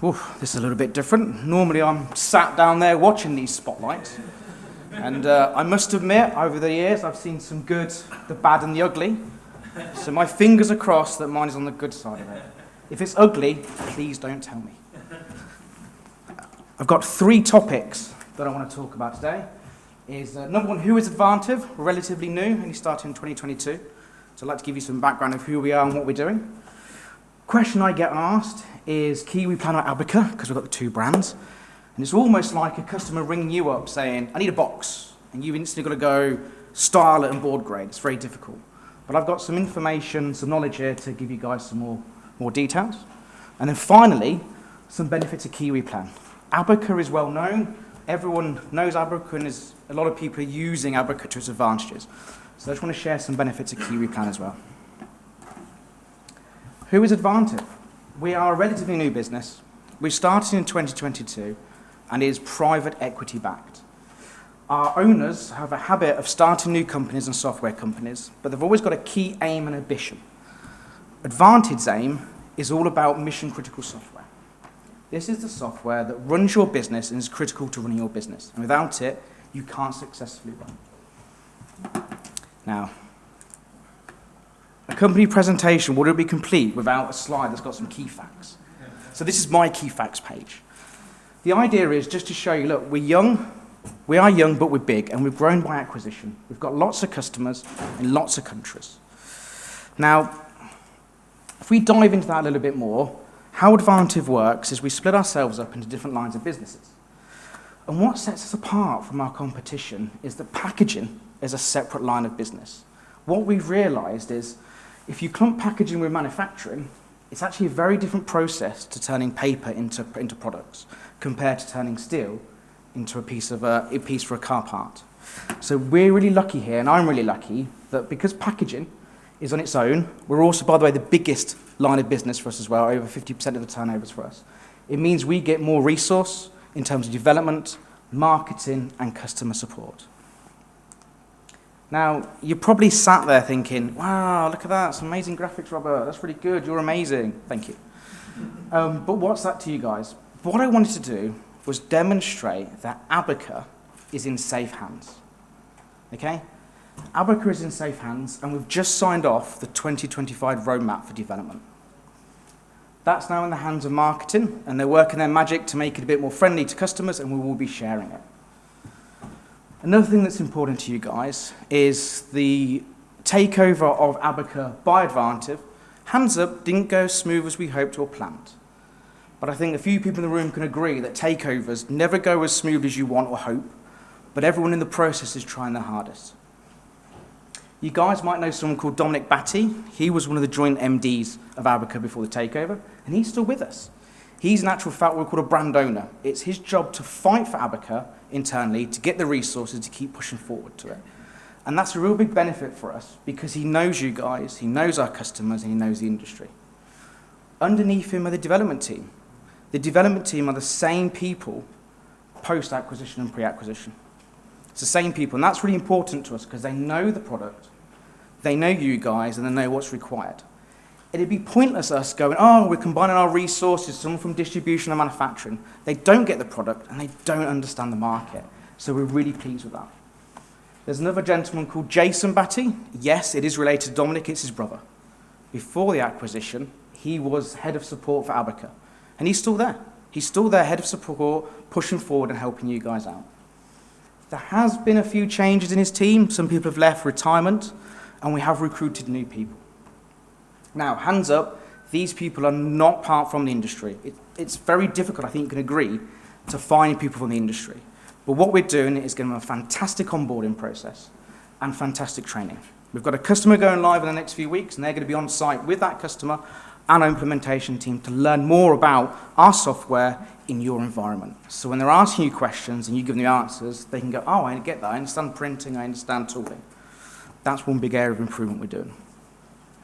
This is a little bit different. Normally I'm sat down there watching these spotlights. And I must admit, over the years, I've seen some good, the bad and the ugly. So my fingers are crossed that mine is on the good side of it. If it's ugly, please don't tell me. I've got 3 topics that I want to talk about today. Number one, who is Advantive? We're relatively new, only started in 2022. So I'd like to give you some background of who we are and what we're doing. Question I get asked is Kiwiplan or Abaca, because we've got the 2 brands. And it's almost like a customer ringing you up saying, I need a box. And you've instantly got to go style it and board grade. It's very difficult. But I've got some information, some knowledge here to give you guys some more details. And then finally, some benefits of Kiwiplan. Abaca is well known. Everyone knows Abaca, and a lot of people are using Abaca to its advantages. So I just want to share some benefits of Kiwiplan as well. Who is Advantive? We are a relatively new business. We started in 2022 and is private equity backed. Our owners have a habit of starting new companies and software companies, but they've always got a key aim and ambition. Advantage's aim is all about mission critical software. This is the software that runs your business and is critical to running your business. And without it, you can't successfully run. Now, a company presentation wouldn't be complete without a slide that's got some key facts. So this is my key facts page. The idea is just to show you, look, we are young, but we're big, and we've grown by acquisition. We've got lots of customers in lots of countries. Now, if we dive into that a little bit more, how Advantive works is we split ourselves up into different lines of businesses. And what sets us apart from our competition is that packaging is a separate line of business. What we've realized is if you clump packaging with manufacturing, it's actually a very different process to turning paper into products compared to turning steel into a piece for a car part. So we're really lucky here, and I'm really lucky, that because packaging is on its own, we're also, by the way, the biggest line of business for us as well, over 50% of the turnovers for us. It means we get more resource in terms of development, marketing, and customer support. Now, you're probably sat there thinking, wow, look at that, some amazing graphics, Robert, that's really good, you're amazing, thank you. But what's that to you guys? What I wanted to do was demonstrate that Abaca is in safe hands, okay? Abaca is in safe hands, and we've just signed off the 2025 roadmap for development. That's now in the hands of marketing, and they're working their magic to make it a bit more friendly to customers, and we will be sharing it. Another thing that's important to you guys is the takeover of Abaca by Advantive. Hands up, didn't go as smooth as we hoped or planned. But I think a few people in the room can agree that takeovers never go as smooth as you want or hope, but everyone in the process is trying their hardest. You guys might know someone called Dominic Batty. He was one of the joint MDs of Abaca before the takeover, and he's still with us. He's in actual fact what we're called a brand owner. It's his job to fight for Abaca internally, to get the resources to keep pushing forward to it. And that's a real big benefit for us because he knows you guys, he knows our customers, and he knows the industry. Underneath him are the development team. The development team are the same people post-acquisition and pre-acquisition. It's the same people, and that's really important to us because they know the product, they know you guys, and they know what's required. It'd be pointless us going, oh, we're combining our resources, someone from distribution and manufacturing. They don't get the product, and they don't understand the market. So we're really pleased with that. There's another gentleman called Jason Batty. Yes, it is related to Dominic, it's his brother. Before the acquisition, he was head of support for Abaca, and he's still there. He's still there, head of support, pushing forward and helping you guys out. There has been a few changes in his team. Some people have left for retirement, and we have recruited new people. Now, hands up, these people are not part from the industry. It's very difficult, I think you can agree, to find people from the industry. But what we're doing is giving them a fantastic onboarding process and fantastic training. We've got a customer going live in the next few weeks, and they're going to be on site with that customer and our implementation team to learn more about our software in your environment. So when they're asking you questions and you give them the answers, they can go, oh, I get that, I understand printing, I understand tooling. That's one big area of improvement we're doing.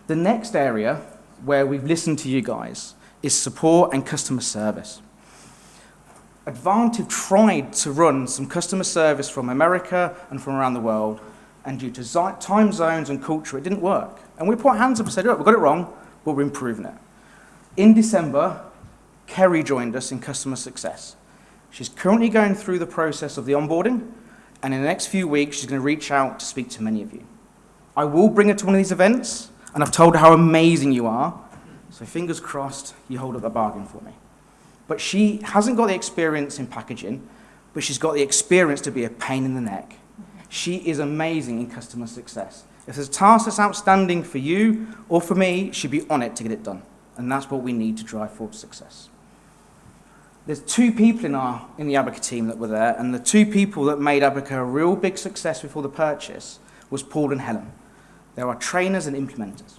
The next area where we've listened to you guys is support and customer service. Advantive tried to run some customer service from America and from around the world, and due to time zones and culture, it didn't work. And we put our hands up and said, look, we got it wrong, but we're improving it. In December, Kerry joined us in customer success. She's currently going through the process of the onboarding, and in the next few weeks, she's going to reach out to speak to many of you. I will bring her to one of these events, and I've told her how amazing you are, so fingers crossed you hold up a bargain for me. But she hasn't got the experience in packaging, but she's got the experience to be a pain in the neck. She is amazing in customer success. If there's a task that's outstanding for you or for me, she'd be on it to get it done. And that's what we need to drive forward success. There's 2 people in the Abaca team that were there, and the 2 people that made Abaca a real big success before the purchase was Paul and Helen. They are trainers and implementers.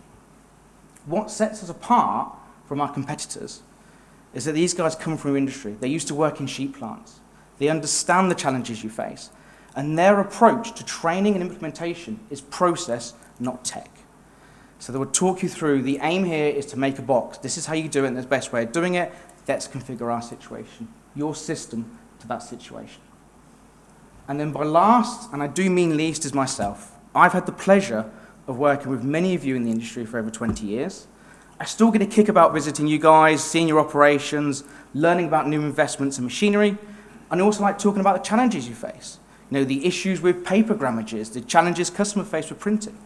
What sets us apart from our competitors is that these guys come from industry. They used to work in sheep plants. They understand the challenges you face. And their approach to training and implementation is process, not tech. So they will talk you through, the aim here is to make a box. This is how you do it, and there's the best way of doing it. Let's configure our situation, your system to that situation. And then by last, and I do mean least, is myself. I've had the pleasure of working with many of you in the industry for over 20 years. I still get a kick about visiting you guys, seeing your operations, learning about new investments and machinery, and I also like talking about the challenges you face. You know, the issues with paper grammages, the challenges customers face with printing.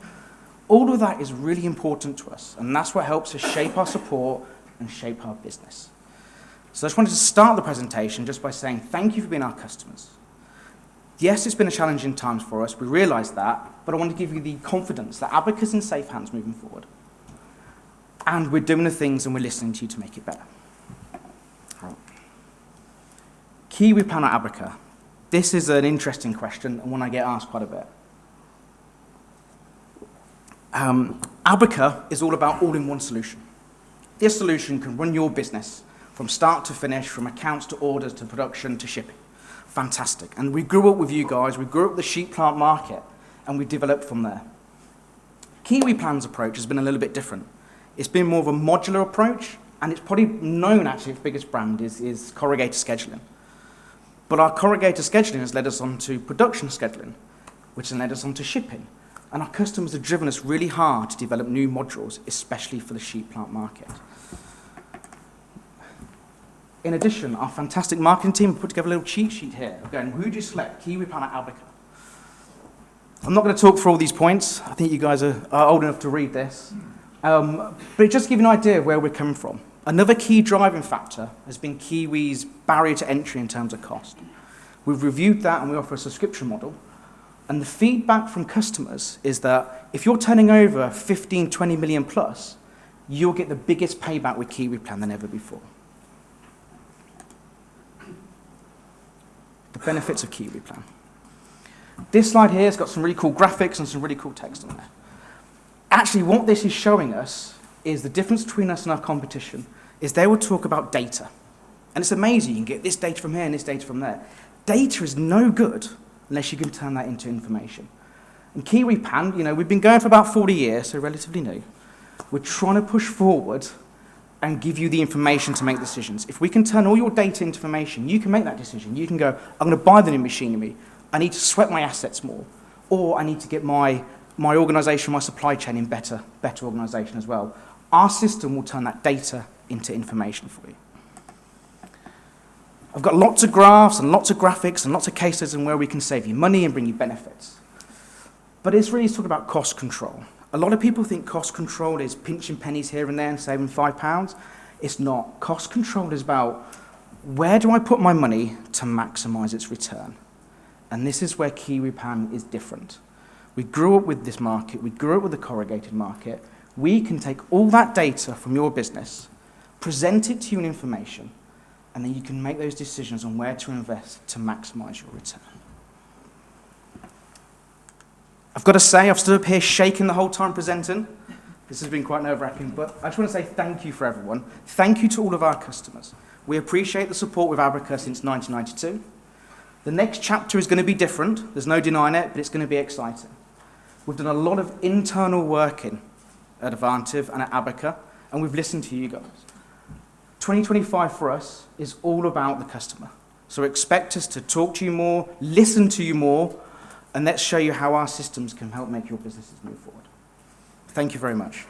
All of that is really important to us, and that's what helps us shape our support and shape our business. So I just wanted to start the presentation just by saying thank you for being our customers. Yes, it's been a challenging times for us, we realise that, but I want to give you the confidence that Abaca's in safe hands moving forward. And we're doing the things and we're listening to you to make it better. Right. Kiwiplan or Abaca? This is an interesting question and one I get asked quite a bit. Abaca is all about all-in-one solution. This solution can run your business from start to finish, from accounts to orders to production to shipping. Fantastic. And we grew up with you guys, we grew up the sheep plant market, and we developed from there. Kiwiplan's approach has been a little bit different. It's been more of a modular approach, and it's probably known, actually, its biggest brand is corrugator scheduling. But our corrugator scheduling has led us on to production scheduling, which has led us on to shipping. And our customers have driven us really hard to develop new modules, especially for the sheep plant market. In addition, our fantastic marketing team put together a little cheat sheet here of going, who do you select, Kiwiplan or Abaca? I'm not going to talk for all these points. I think you guys are old enough to read this. But it just gives you an idea of where we're coming from. Another key driving factor has been Kiwi's barrier to entry in terms of cost. We've reviewed that and we offer a subscription model. And the feedback from customers is that if you're turning over 15, 20 million plus, you'll get the biggest payback with Kiwiplan than ever before. The benefits of Kiwiplan. This slide here has got some really cool graphics and some really cool text on there. Actually, what this is showing us is the difference between us and our competition is they will talk about data. And it's amazing, you can get this data from here and this data from there. Data is no good unless you can turn that into information. And Kiwiplan, you know, we've been going for about 40 years, so relatively new. We're trying to push forward and give you the information to make decisions. If we can turn all your data into information, you can make that decision. You can go, I'm going to buy the new machinery. I need to sweat my assets more. Or I need to get my organisation, my supply chain in better organisation as well. Our system will turn that data into information for you. I've got lots of graphs and lots of graphics and lots of cases on where we can save you money and bring you benefits. But it's really talking about cost control. A lot of people think cost control is pinching pennies here and there and saving £5. It's not. Cost control is about where do I put my money to maximise its return? And this is where Kiwiplan is different. We grew up with this market. We grew up with the corrugated market. We can take all that data from your business, present it to you in information, and then you can make those decisions on where to invest to maximise your return. I've got to say, I've stood up here shaking the whole time presenting. This has been quite nerve-wracking, but I just want to say thank you for everyone. Thank you to all of our customers. We appreciate the support with Abaca since 1992. The next chapter is going to be different. There's no denying it, but it's going to be exciting. We've done a lot of internal working at Advantive and at Abaca, and we've listened to you guys. 2025 for us is all about the customer. So expect us to talk to you more, listen to you more, and let's show you how our systems can help make your businesses move forward. Thank you very much.